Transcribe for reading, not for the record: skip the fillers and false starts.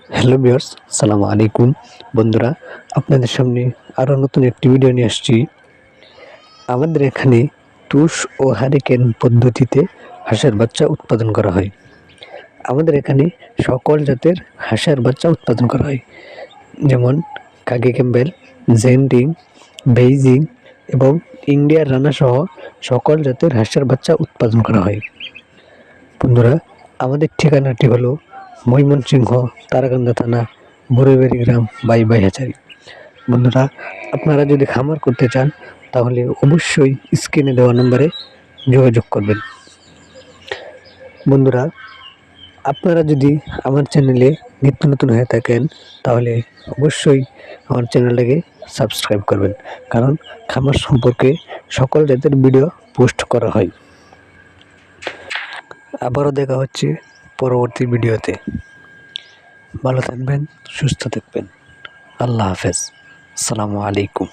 Hello viewers, আসসালামু আলাইকুম। বন্ধুরা, আপনাদের সামনে আরও নতুন একটি ভিডিও নিয়ে আসছি। আমাদের এখানে তুষ ও হারিকেন পদ্ধতিতে হাঁসের বাচ্চা উৎপাদন করা হয়। আমাদের এখানে সকল জাতের হাঁসের বাচ্চা উৎপাদন করা হয়, যেমন কাগি ক্যাম্বেল, জেন্ডিং, বেইজিং এবং ইন্ডিয়ার রানা সহ সকল জাতের হাঁসের বাচ্চা উৎপাদন করা হয়। বন্ধুরা, আমাদের ঠিকানাটি হলো ময়মনসিংহ, তারাকান্দা থানা, বড়ইবাড়ি গ্রাম, বাই হ্যাচারি। বন্ধুরা, আপনারা যদি খামার করতে চান তাহলে অবশ্যই স্ক্রিনে দেওয়া নম্বরে যোগাযোগ করবেন। বন্ধুরা, আপনারা যদি আমার চ্যানেলে নিত্য নতুন হয়ে থাকেন তাহলে অবশ্যই আমার চ্যানেলটাকে সাবস্ক্রাইব করবেন, কারণ খামার সম্পর্কে সকল জাতের ভিডিও পোস্ট করা হয়। আবারও দেখা হচ্ছে পরবর্তী ভিডিওতে। ভালো থাকবেন, সুস্থ থাকবেন। আল্লাহ হাফেজ। আসসালামু আলাইকুম।